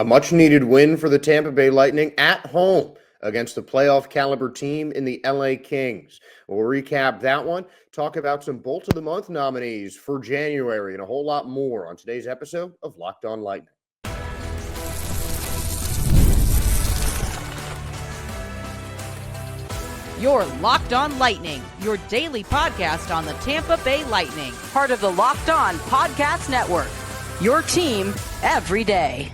A much-needed win for the Tampa Bay Lightning at home against the playoff caliber team in the LA Kings. We'll recap that one, talk about some Bolt of the Month nominees for January, and a whole lot more on today's episode of Locked On Lightning. You're Locked On Lightning, your daily podcast on the Tampa Bay Lightning, part of the Locked On Podcast Network, your team every day.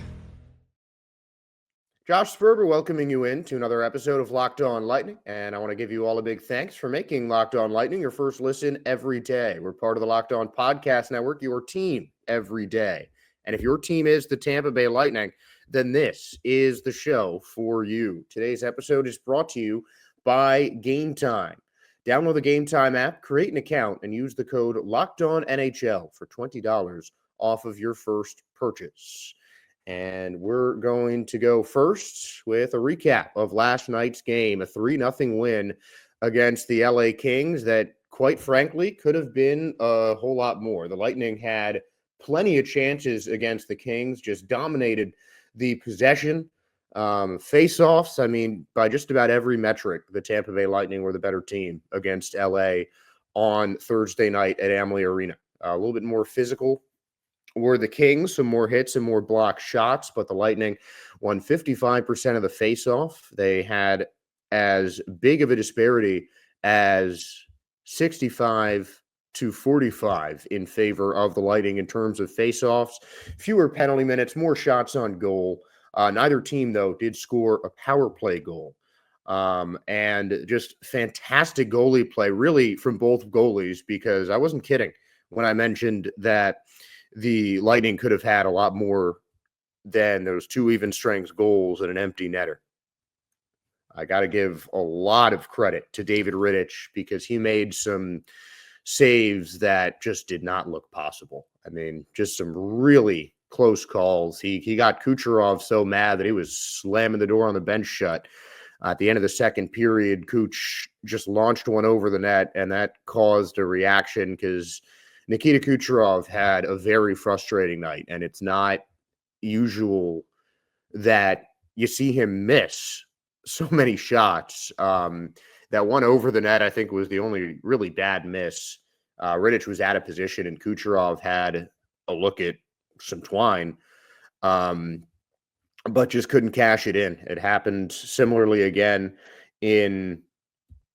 Josh Sperber welcoming you in to another episode of Locked On Lightning, and I want to give you all a big thanks for making Locked On Lightning your first listen every day. We're part of the Locked On Podcast Network, your team every day. And if your team is the Tampa Bay Lightning, then this is the show for you. Today's episode is brought to you by Game Time. Download the Game Time app, create an account, and use the code LOCKEDONNHL for $20 off of your first purchase. And we're going to go first with a recap of last night's game, a 3-0 win against the LA Kings that, quite frankly, could have been a whole lot more. The Lightning had plenty of chances against the Kings, just dominated the possession. Face-offs, I mean, by just about every metric, the Tampa Bay Lightning were the better team against LA on Thursday night at Amalie Arena. A little bit more physical were the Kings, some more hits and more blocked shots, but the Lightning won 55% of the face-off. They had as big of a disparity as 65 to 45 in favor of the Lightning in terms of face-offs. Fewer penalty minutes, more shots on goal. Neither team, though, did score a power play goal. And just fantastic goalie play, really, from both goalies, because I wasn't kidding when I mentioned that the Lightning could have had a lot more than those two even strength goals and an empty netter. I got to give a lot of credit to David Rittich because he made some saves that just did not look possible. I mean, just some really close calls. He got Kucherov so mad that he was slamming the door on the bench shut. At the end of the second period, Kuch just launched one over the net, and that caused a reaction because Nikita Kucherov had a very frustrating night, and it's not usual that you see him miss so many shots. That one over the net, I think, was the only really bad miss. Rittich was out of position, and Kucherov had a look at some twine, but just couldn't cash it in. It happened similarly again in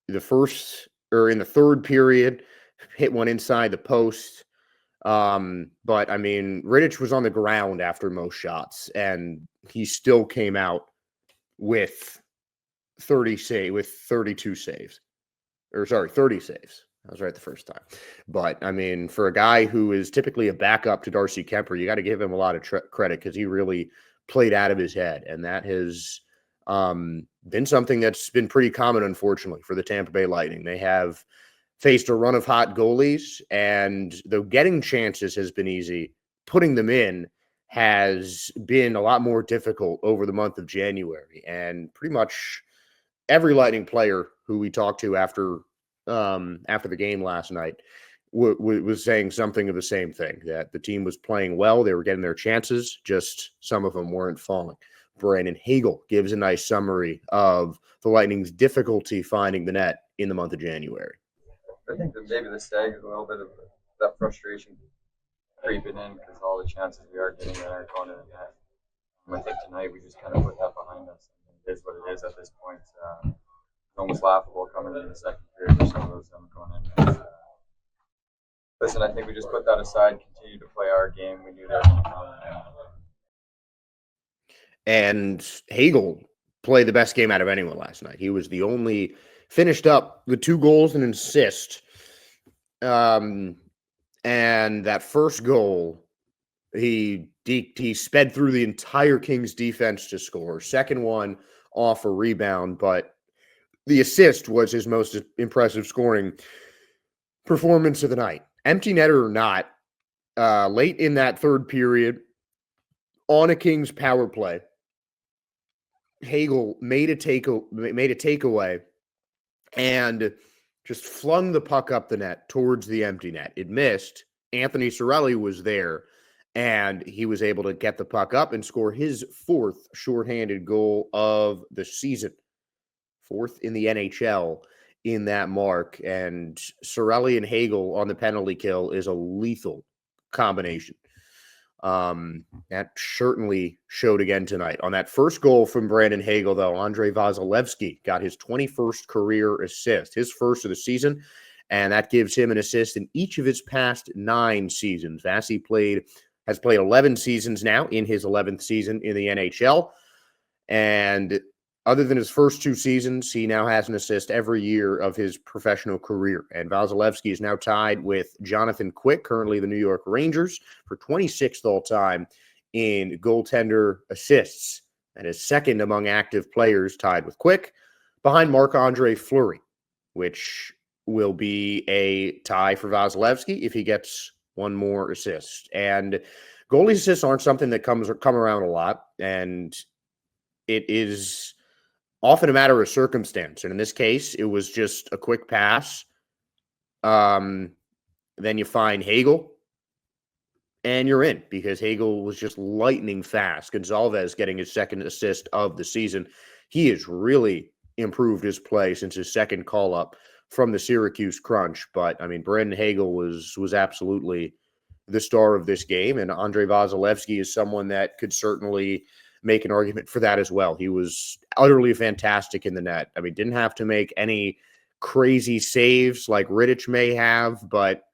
the third period. Hit one inside the post. But I mean, Rittich was on the ground after most shots, and he still came out with 32 saves. 30 saves. I was right the first time. But, I mean, for a guy who is typically a backup to Darcy Kemper, you got to give him a lot of credit because he really played out of his head. And that has been something that's been pretty common, unfortunately, for the Tampa Bay Lightning. They have faced a run of hot goalies, and though getting chances has been easy, putting them in has been a lot more difficult over the month of January. And pretty much every Lightning player who we talked to after the game last night was saying something of the same thing, that the team was playing well. They were getting their chances, just some of them weren't falling. Brandon Hagel gives a nice summary of the Lightning's difficulty finding the net in the month of January. I think that maybe the Stag is a little bit of that frustration creeping in because all the chances we are getting that are going in the net. I think tonight we just kind of put that behind us. It is what it is at this point. It's almost laughable coming in the second period with some of those going in. Listen, I think we just put that aside, continue to play our game. We knew that would come. And Hagel played the best game out of anyone last night. He was the only finished up with 2 goals and an assist. And that first goal, he sped through the entire Kings defense to score. Second one off a rebound, but the assist was his most impressive scoring performance of the night. Empty netter or not, late in that third period, on a Kings power play, Hagel made a takeaway and just flung the puck up the net towards the empty net. It missed. Anthony Cirelli was there, And he was able to get the puck up and score his fourth shorthanded goal of the season, fourth in the NHL in that mark. And Cirelli and Hagel on the penalty kill is a lethal combination. That certainly showed again tonight. On that first goal from Brandon Hagel, though, Andrei Vasilevskiy got his 21st career assist, his first of the season, and that gives him an assist in each of his past 9 seasons. Vasi has played 11 seasons now, in his 11th season in the NHL, and other than his first 2 seasons, he now has an assist every year of his professional career. And Vasilevskiy is now tied with Jonathan Quick, currently the New York Rangers, for 26th all-time in goaltender assists. And is second among active players, tied with Quick, behind Marc-Andre Fleury, which will be a tie for Vasilevskiy if he gets one more assist. And goalie assists aren't something that come around a lot, and it is often a matter of circumstance. And in this case, it was just a quick pass. Then you find Hagel, and you're in, because Hagel was just lightning fast. Gonzalez getting his second assist of the season. He has really improved his play since his second call-up from the Syracuse Crunch. But, I mean, Brandon Hagel was absolutely the star of this game, and Andrei Vasilevskiy is someone that could certainly make an argument for that as well. He was utterly fantastic in the net. I mean, didn't have to make any crazy saves like Rittich may have, but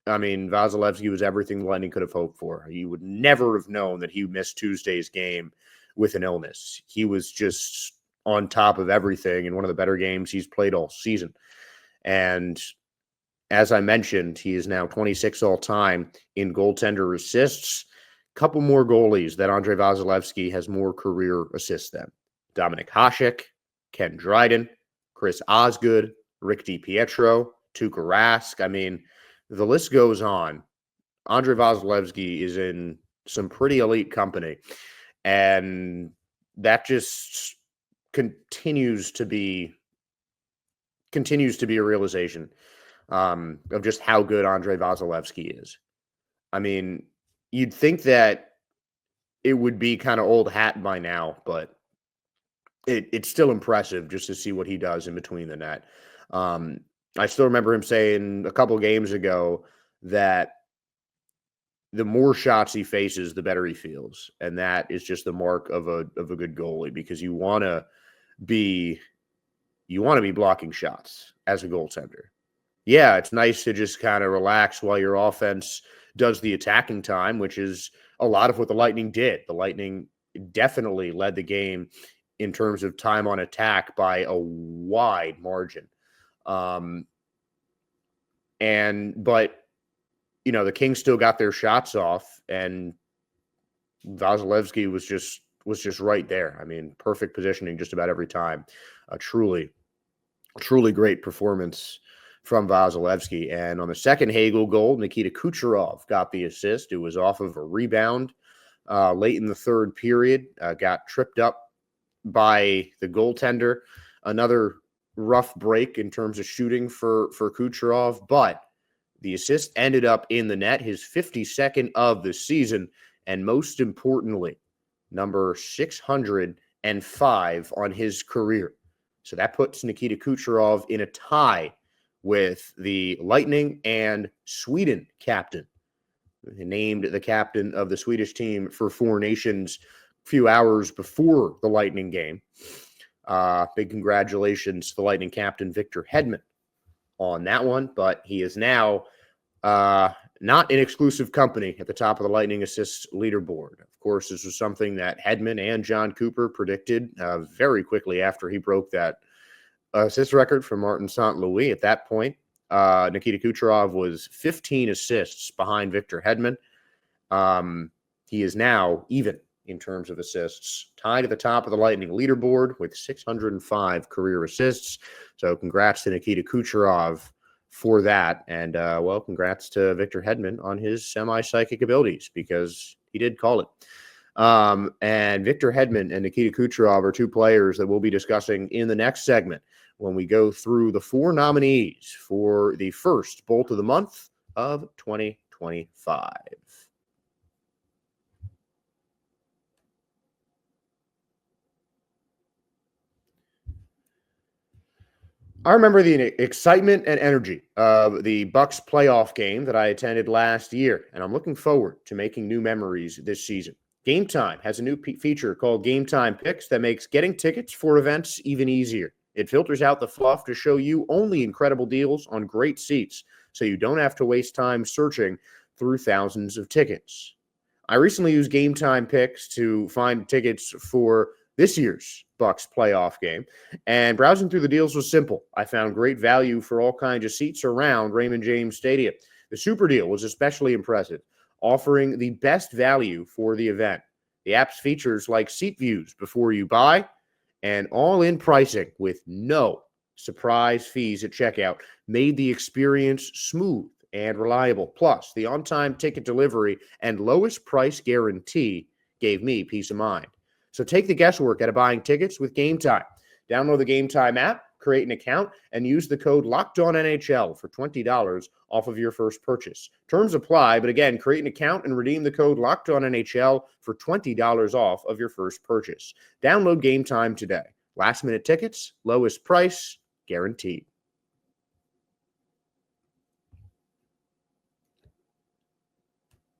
I mean, Vasilevskiy was everything the Lightning could have hoped for. You would never have known that he missed Tuesday's game with an illness. He was just on top of everything in one of the better games he's played all season. And as I mentioned, he is now 26 all-time in goaltender assists. Couple more goalies that Andrei Vasilevskiy has more career assists than: Dominic Hasek, Ken Dryden, Chris Osgood, Rick DiPietro, Tuukka Rask. I mean, the list goes on. Andrei Vasilevskiy is in some pretty elite company, and that just continues to be a realization of just how good Andrei Vasilevskiy is. I mean, you'd think that it would be kind of old hat by now, but it's still impressive just to see what he does in between the net. I still remember him saying a couple games ago that the more shots he faces, the better he feels. And that is just the mark of a good goalie, because you want to be blocking shots as a goaltender. Yeah, it's nice to just kind of relax while your offense does the attacking time, which is a lot of what the Lightning did. The Lightning definitely led the game in terms of time on attack by a wide margin. But you know, the Kings still got their shots off, and Vasilevskiy was just right there. I mean, perfect positioning just about every time. A truly great performance from Vasilevskiy. And on the second Hagel goal, Nikita Kucherov got the assist. It was off of a rebound late in the third period. Got tripped up by the goaltender. Another rough break in terms of shooting for Kucherov, but the assist ended up in the net, his 52nd of the season, and most importantly, number 605 on his career. So that puts Nikita Kucherov in a tie with the Lightning and Sweden captain. He named the captain of the Swedish team for Four Nations a few hours before the Lightning game. Big congratulations to the Lightning captain, Victor Hedman, on that one. But he is now not in exclusive company at the top of the Lightning assists leaderboard. Of course, this was something that Hedman and John Cooper predicted very quickly after he broke that assist record from Martin St. Louis. At that point, Nikita Kucherov was 15 assists behind Victor Hedman. He is now even in terms of assists, tied at the top of the Lightning leaderboard with 605 career assists. So congrats to Nikita Kucherov for that. And, well, congrats to Victor Hedman on his semi-psychic abilities, because he did call it. And Victor Hedman and Nikita Kucherov are two players that we'll be discussing in the next segment when we go through the 4 nominees for the first Bolt of the Month of 2025. I remember the excitement and energy of the Bucks playoff game that I attended last year, and I'm looking forward to making new memories this season. Game Time has a new feature called Game Time Picks that makes getting tickets for events even easier. It filters out the fluff to show you only incredible deals on great seats, so you don't have to waste time searching through thousands of tickets. I recently used Game Time Picks to find tickets for this year's Bucks playoff game, and browsing through the deals was simple. I found great value for all kinds of seats around Raymond James Stadium. The Super Deal was especially impressive, offering the best value for the event. The app's features like seat views before you buy and all-in pricing with no surprise fees at checkout made the experience smooth and reliable. Plus, the on-time ticket delivery and lowest price guarantee gave me peace of mind. So take the guesswork out of buying tickets with Game Time. Download the Game Time app, create an account, and use the code LOCKEDONNHL for $20 off of your first purchase. Terms apply, but again, create an account and redeem the code LOCKEDONNHL for $20 off of your first purchase. Download Game Time today. Last-minute tickets, lowest price, guaranteed.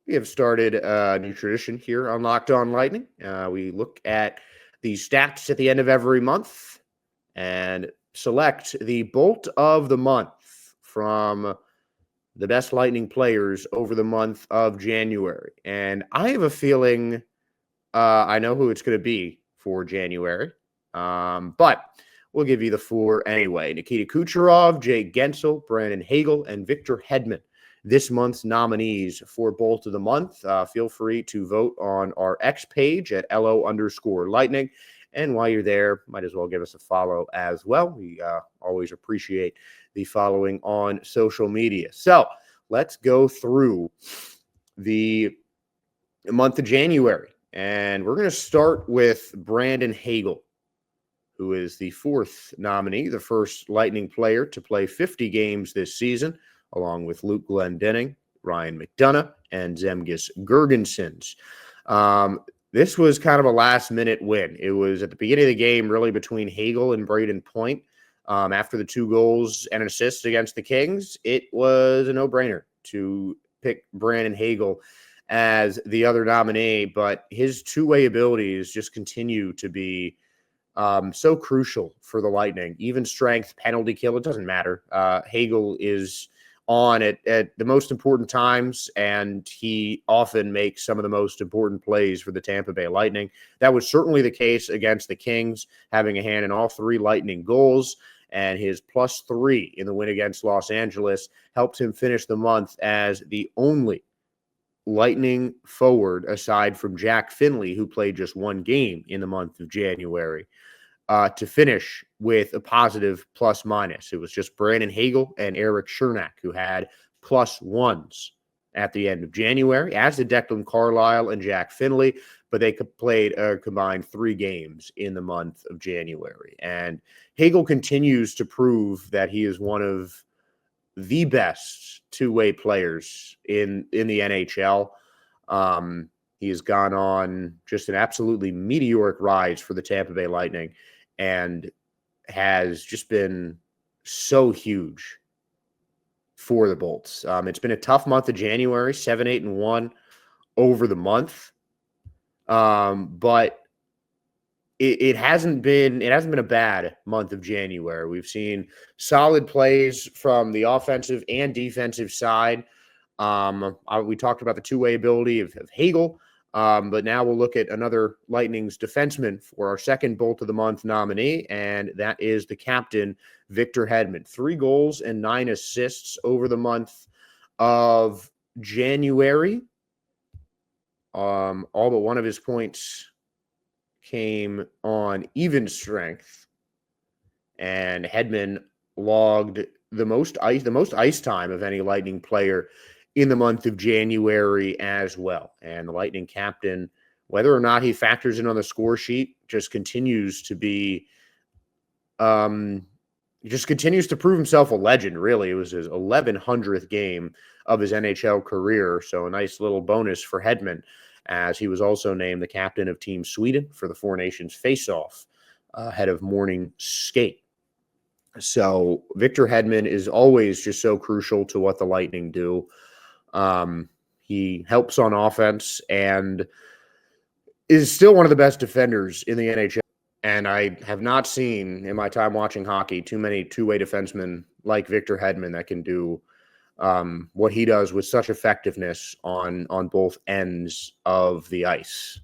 We have started a new tradition here on Locked On Lightning. We look at the stats at the end of every month and select the Bolt of the Month from the best Lightning players over the month of January. And I have a feeling I know who it's going to be for January, but we'll give you the four anyway. Nikita Kucherov, Jay Gensel, Brandon Hagel, and Victor Hedman. This month's nominees for Bolt of the Month. Feel free to vote on our X page at LO_Lightning. And while you're there, might as well give us a follow as well. We always appreciate the following on social media. So let's go through the month of January. And we're going to start with Brandon Hagel, who is the fourth nominee, the first Lightning player to play 50 games this season, along with Luke Glendening, Ryan McDonough, and Zemgus Girgensons. This was kind of a last-minute win. It was at the beginning of the game, really between Hagel and Braden Point. After the 2 goals and assists against the Kings, it was a no-brainer to pick Brandon Hagel as the other nominee, but his two-way abilities just continue to be so crucial for the Lightning. Even strength, penalty kill, it doesn't matter. Hagel is on at the most important times, and he often makes some of the most important plays for the Tampa Bay Lightning. That was certainly the case against the Kings, having a hand in all 3 Lightning goals, and his +3 in the win against Los Angeles helped him finish the month as the only Lightning forward, aside from Jack Finley, who played just 1 game in the month of January, to finish with a positive plus-minus. It was just Brandon Hagel and Eric Chernak who had +1s at the end of January, as did Declan Carlisle and Jack Finley, but they played a combined 3 games in the month of January. And Hagel continues to prove that he is one of the best two-way players in the NHL. He has gone on just an absolutely meteoric rise for the Tampa Bay Lightning and has just been so huge for the Bolts. It's been a tough month of January, 7-8-1 over the month. But it hasn't been a bad month of January. We've seen solid plays from the offensive and defensive side. We talked about the two-way ability of Hagel, but now we'll look at another Lightning's defenseman for our second Bolt of the Month nominee, and that is the captain, Victor Hedman. 3 goals and 9 assists over the month of January. All but one of his points came on even strength, and Hedman logged the most ice time of any Lightning player in the month of January as well. And the Lightning captain, whether or not he factors in on the score sheet, just continues to be just continues to prove himself a legend, really. It was his 1100th game of his NHL career, so a nice little bonus for Hedman, as he was also named the captain of Team Sweden for the Four Nations face-off ahead of morning skate. So Victor Hedman is always just so crucial to what the Lightning do. He helps on offense and is still one of the best defenders in the NHL. And I have not seen in my time watching hockey too many two-way defensemen like Victor Hedman that can do what he does with such effectiveness on both ends of the ice.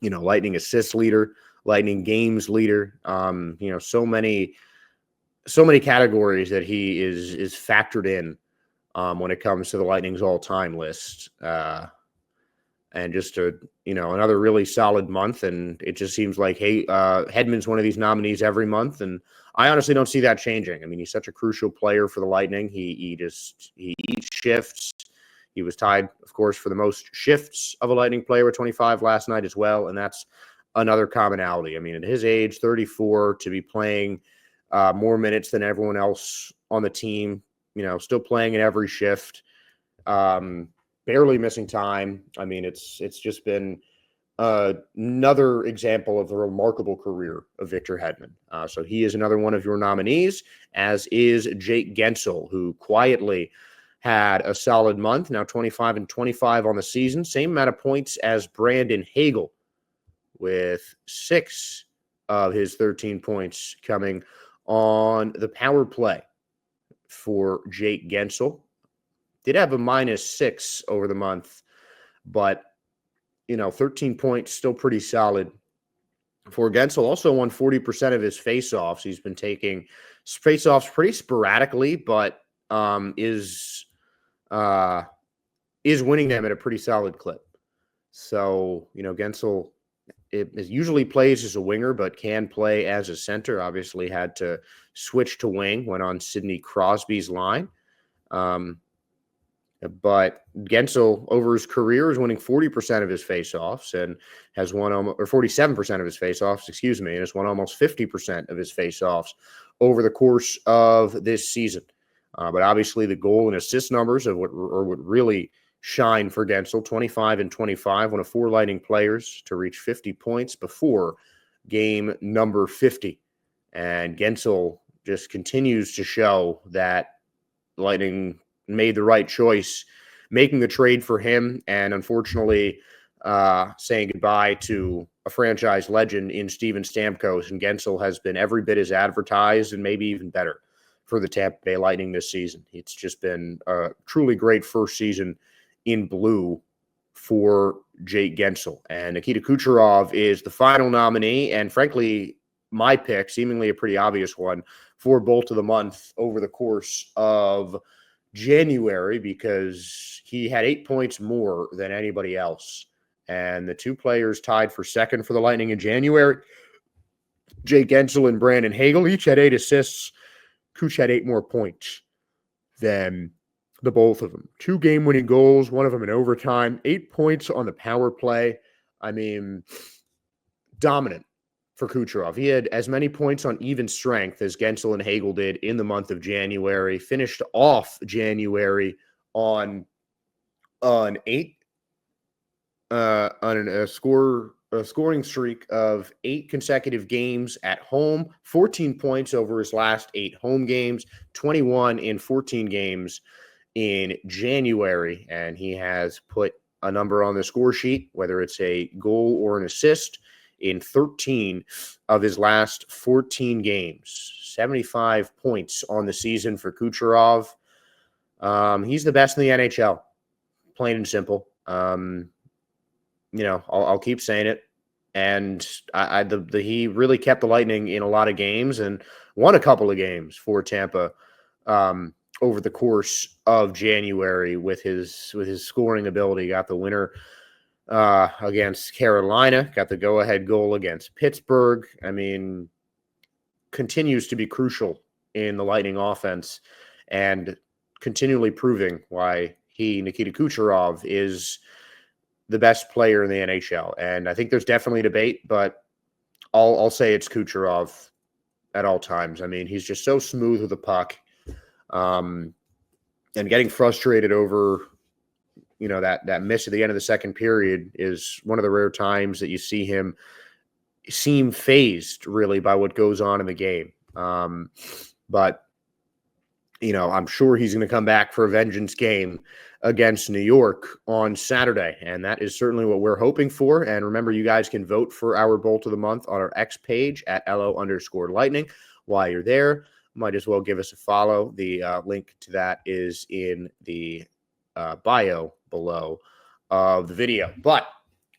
Lightning assist leader, Lightning games leader. So many categories that he is factored in when it comes to the Lightning's all-time list. And just another really solid month. And it just seems like, hey, Hedman's one of these nominees every month. And I honestly don't see that changing. I mean, he's such a crucial player for the Lightning. He eats shifts. He was tied, of course, for the most shifts of a Lightning player with 25 last night as well. And that's another commonality. I mean, at his age, 34, to be playing more minutes than everyone else on the team, still playing in every shift. Barely missing time. I mean, it's just been another example of the remarkable career of Victor Hedman. So he is another one of your nominees, as is Jake Guentzel, who quietly had a solid month, now 25 and 25 on the season. Same amount of points as Brandon Hagel, with 6 of his 13 points coming on the power play for Jake Guentzel. Did have a -6 over the month, but 13 points, still pretty solid for Guentzel. Also won 40% of his faceoffs. He's been taking faceoffs pretty sporadically, but is winning them at a pretty solid clip. So, Guentzel usually plays as a winger, but can play as a center. Obviously had to switch to wing, went on Sidney Crosby's line. But Guentzel, over his career, is winning 40% of his faceoffs and has won 47% of his faceoffs, and has won almost 50% of his faceoffs over the course of this season. But obviously, the goal and assist numbers are what really shine for Guentzel. 25 and 25, one of 4 Lightning players to reach 50 points before game number 50. And Guentzel just continues to show that Lightning made the right choice making the trade for him, and unfortunately saying goodbye to a franchise legend in Steven Stamkos. And Guentzel has been every bit as advertised and maybe even better for the Tampa Bay Lightning this season. It's just been a truly great first season in blue for Jake Guentzel. And Nikita Kucherov is the final nominee, and frankly, my pick, seemingly a pretty obvious one, for Bolt of the Month over the course of January, because he had 8 points more than anybody else. And the 2 players tied for second for the Lightning in January, Jake Guentzel and Brandon Hagel, each had 8 assists. Kuch had 8 more points than the both of them. 2 game-winning goals, one of them in overtime, 8 points on the power play. I mean, dominant for Kucherov. He had as many points on even strength as Guentzel and Hagel did in the month of January. Finished off January on a scoring streak of 8 consecutive games at home, 14 points over his last 8 home games, 21 in 14 games in January. And he has put a number on the score sheet, whether it's a goal or an assist, in 13 of his last 14 games. 75 points on the season for Kucherov. He's the best in the NHL, plain and simple. I'll keep saying it. And he really kept the Lightning in a lot of games and won a couple of games for Tampa over the course of January with his scoring ability. Got the winner against Carolina, got the go-ahead goal against Pittsburgh. I mean, continues to be crucial in the Lightning offense and continually proving why Nikita Kucherov, is the best player in the NHL. And I think there's definitely debate, but I'll say it's Kucherov at all times. I mean, he's just so smooth with the puck, and getting frustrated over that miss at the end of the second period is one of the rare times that you see him seem fazed really by what goes on in the game. But I'm sure he's going to come back for a vengeance game against New York on Saturday. And that is certainly what we're hoping for. And remember, you guys can vote for our Bolt of the Month on our X page at LO_Lightning. While you're there, might as well give us a follow. The link to that is in the bio below of the video. But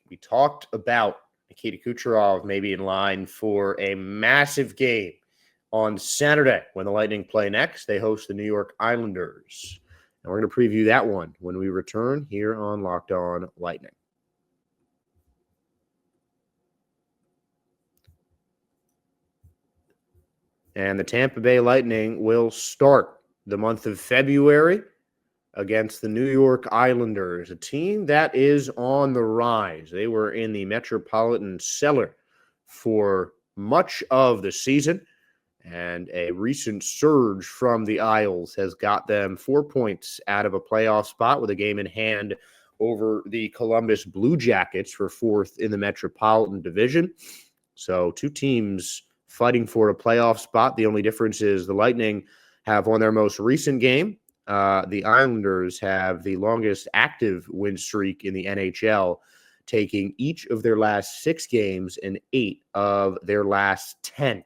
we talked about Nikita Kucherov maybe in line for a massive game on Saturday when the Lightning play next. They host the New York Islanders. And we're going to preview that one when we return here on Locked On Lightning. And the Tampa Bay Lightning will start the month of February against the New York Islanders, a team that is on the rise. They were in the Metropolitan Cellar for much of the season. And a recent surge from the Isles has got them 4 points out of a playoff spot with a game in hand over the Columbus Blue Jackets for fourth in the Metropolitan Division. So two teams fighting for a playoff spot. The only difference is the Lightning have won their most recent game. The Islanders have the longest active win streak in the NHL, taking each of their last 6 games and 8 of their last 10.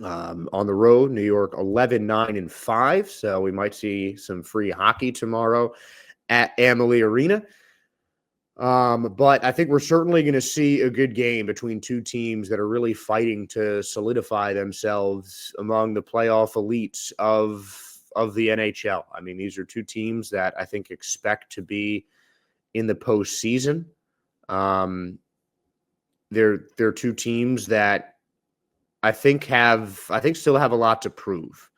On the road, New York 11-9-5, so we might see some free hockey tomorrow at Amalie Arena. But I think we're certainly going to see a good game between two teams that are really fighting to solidify themselves among the playoff elites of the NHL. I mean, these are two teams that I think expect to be in the postseason. They're two teams that I think still have a lot to prove.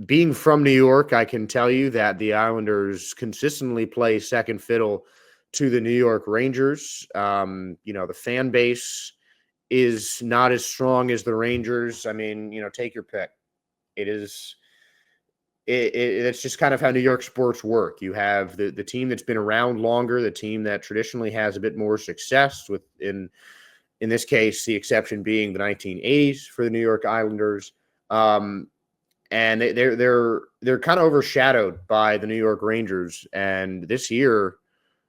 Being from New York, I can tell you that the Islanders consistently play second fiddle to the New York Rangers. The fan base is not as strong as the Rangers. I mean, take your pick. It's just kind of how New York sports work. You have the team that's been around longer, the team that traditionally has a bit more success in this case, the exception being the 1980s for the New York Islanders. And they're kind of overshadowed by the New York Rangers. And this year,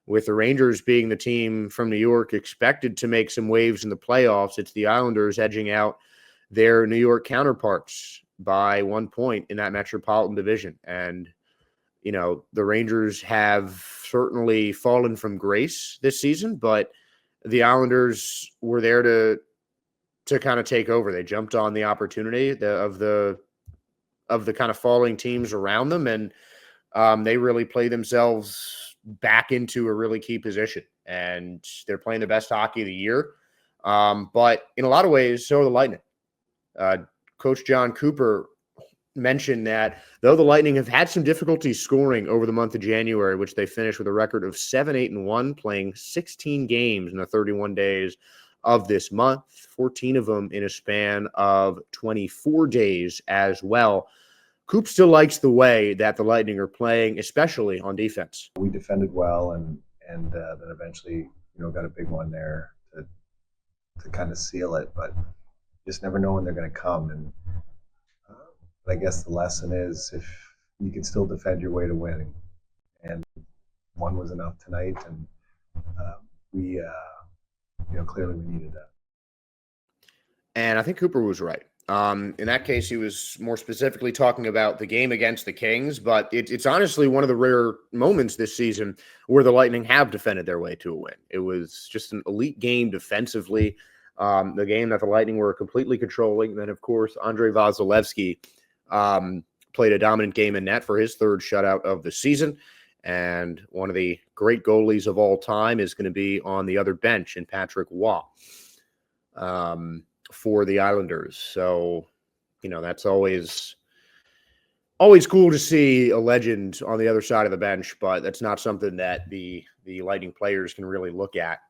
with the Rangers being the team from New York expected to make some waves in the playoffs, it's the Islanders edging out their New York counterparts by 1 point in that Metropolitan Division. And, the Rangers have certainly fallen from grace this season, but the Islanders were there to kind of take over. They jumped on the opportunity of the kind of falling teams around them, and they really played themselves back into a really key position. And they're playing the best hockey of the year. But in a lot of ways, so are the Lightning. Coach John Cooper mentioned that though the Lightning have had some difficulty scoring over the month of January, which they finished with a record of 7-8-1, playing 16 games in the 31 days of this month, 14 of them in a span of 24 days as well. Coop still likes the way that the Lightning are playing, especially on defense. We defended well, and then eventually, got a big one there to kind of seal it, but just never know when they're going to come. And I guess the lesson is if you can still defend your way to winning, and one was enough tonight, and we clearly we needed that. And I think Cooper was right. In that case, he was more specifically talking about the game against the Kings, but it's honestly one of the rare moments this season where the Lightning have defended their way to a win. It was just an elite game defensively, the game that the Lightning were completely controlling. And then, of course, Andrei Vasilevsky played a dominant game in net for his third shutout of the season. And one of the great goalies of all time is going to be on the other bench in Patrick Waugh for the Islanders. So, that's always cool to see a legend on the other side of the bench, but that's not something that the Lightning players can really look at,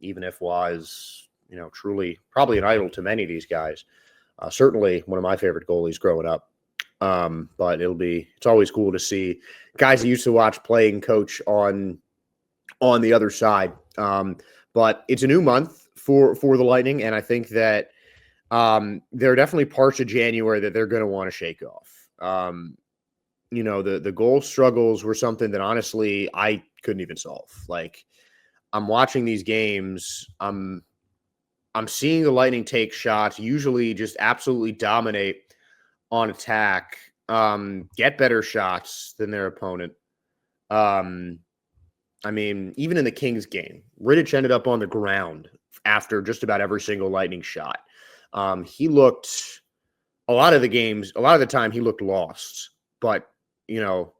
even if Waugh is, truly probably an idol to many of these guys. Certainly one of my favorite goalies growing up. But it's always cool to see guys that used to watch playing coach on the other side. But it's a new month for the Lightning, and I think that There are definitely parts of January that they're going to want to shake off. The goal struggles were something that honestly I couldn't even solve. Like, I'm watching these games. I'm seeing the Lightning take shots, usually just absolutely dominate on attack, get better shots than their opponent. I mean, even in the Kings game, Rittich ended up on the ground after just about every single Lightning shot. He looked a lot of the time he looked lost, but no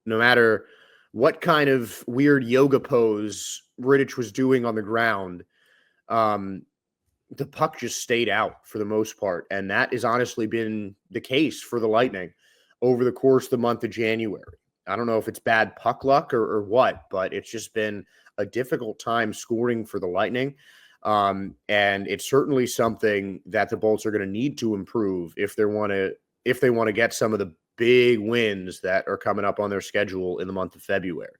matter what kind of weird yoga pose Rittich was doing on the ground, the puck just stayed out for the most part. And that has honestly been the case for the Lightning over the course of the month of January. I don't know if it's bad puck luck or what, but it's just been a difficult time scoring for the Lightning. And it's certainly something that the Bolts are going to need to improve if they want to get some of the big wins that are coming up on their schedule in the month of February.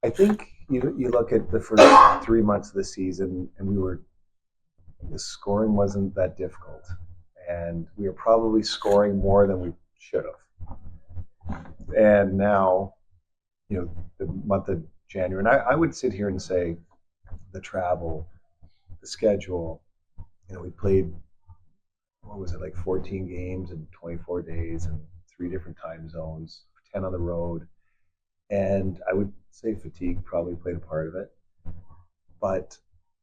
I think you look at the first 3 months of the season, and the scoring wasn't that difficult, and we were probably scoring more than we should have. And now, the month of January, and I would sit here and say the travel, the schedule, we played, what was it, like 14 games in 24 days and 3 different time zones, 10 on the road. And I would say fatigue probably played a part of it. But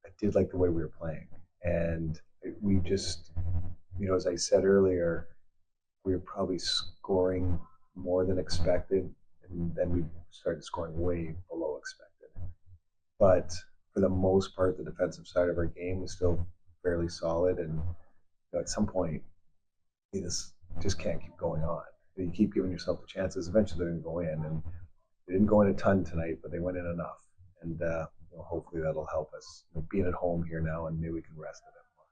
I did like the way we were playing. And we just, as I said earlier, we were probably scoring more than expected. And then we started scoring way below expected. But for the most part, the defensive side of our game was still fairly solid. And at some point, you just can't keep going on. You keep giving yourself the chances. Eventually, they're going to go in. And they didn't go in a ton tonight, but they went in enough. And hopefully that'll help us being at home here now, and maybe we can rest a bit more.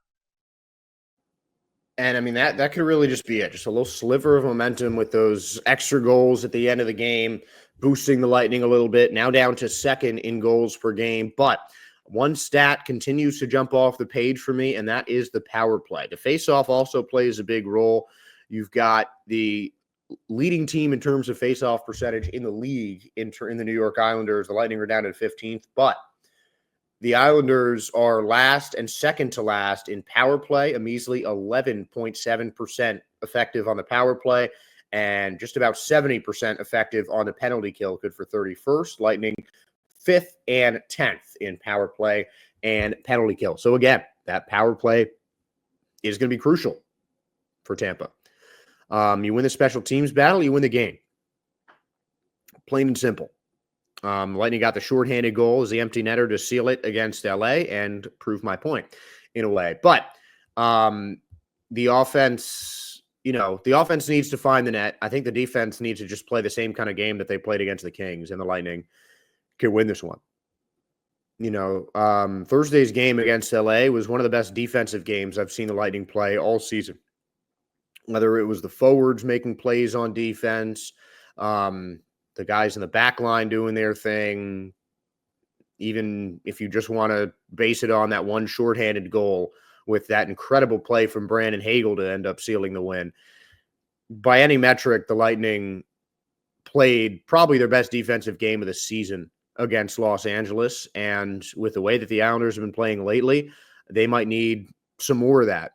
And I mean, that could really just be it. Just a little sliver of momentum with those extra goals at the end of the game, boosting the Lightning a little bit. Now down to second in goals per game. But one stat continues to jump off the page for me, and that is the power play. The faceoff also plays a big role. You've got the leading team in terms of faceoff percentage in the league in the New York Islanders. The Lightning are down to 15th, but the Islanders are last and second to last in power play, a measly 11.7% effective on the power play, and just about 70% effective on the penalty kill, good for 31st. Lightning 5th and 10th in power play and penalty kill. So again, that power play is going to be crucial for Tampa. You win the special teams battle, you win the game. Plain and simple. Lightning got the shorthanded goal as the empty netter to seal it against LA and prove my point in a way. But the offense, the offense needs to find the net. I think the defense needs to just play the same kind of game that they played against the Kings, and the Lightning can win this one. Thursday's game against LA was one of the best defensive games I've seen the Lightning play all season. Whether it was the forwards making plays on defense, the guys in the back line doing their thing, even if you just want to base it on that one shorthanded goal with that incredible play from Brandon Hagel to end up sealing the win. By any metric, the Lightning played probably their best defensive game of the season against Los Angeles. And with the way that the Islanders have been playing lately, they might need some more of that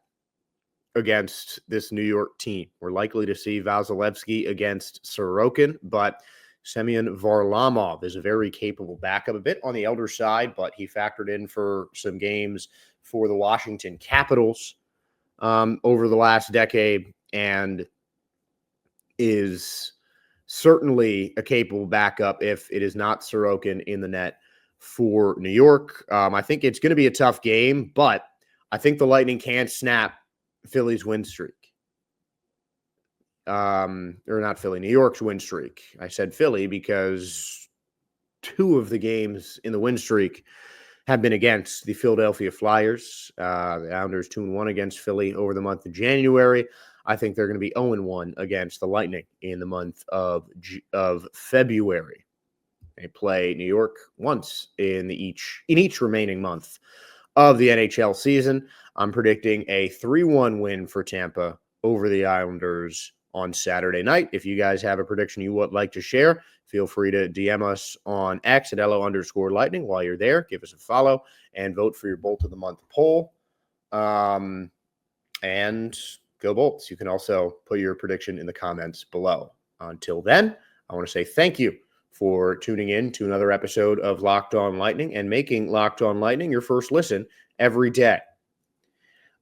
against this New York team. We're likely to see Vasilevsky against Sorokin, but Semyon Varlamov is a very capable backup, a bit on the elder side, but he factored in for some games for the Washington Capitals over the last decade and is certainly a capable backup if it is not Sorokin in the net for New York. I think it's going to be a tough game, but I think the Lightning can snap Philly's win streak. Or not Philly, New York's win streak. I said Philly because 2 of the games in the win streak have been against the Philadelphia Flyers. The Islanders 2-1 against Philly over the month of January. I think they're going to be 0-1 against the Lightning in the month of February. They play New York once in each remaining month of the NHL season. I'm predicting a 3-1 win for Tampa over the Islanders on Saturday night. If you guys have a prediction you would like to share, feel free to DM us on X at LO_Lightning. While you're there, give us a follow and vote for your Bolt of the Month poll. And go Bolts. You can also put your prediction in the comments below. Until then, I want to say thank you for tuning in to another episode of Locked On Lightning and making Locked On Lightning your first listen every day.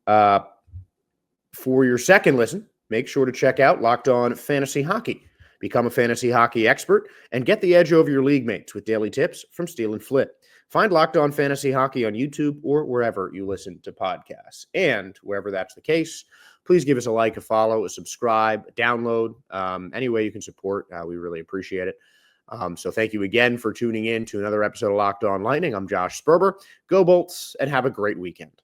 For your second listen, make sure to check out Locked On Fantasy Hockey. Become a fantasy hockey expert and get the edge over your league mates with daily tips from Steele and Flip. Find Locked On Fantasy Hockey on YouTube or wherever you listen to podcasts. And wherever that's the case, please give us a like, a follow, a subscribe, a download. Any way you can support, we really appreciate it. So thank you again for tuning in to another episode of Locked On Lightning. I'm Josh Sperber. Go Bolts and have a great weekend.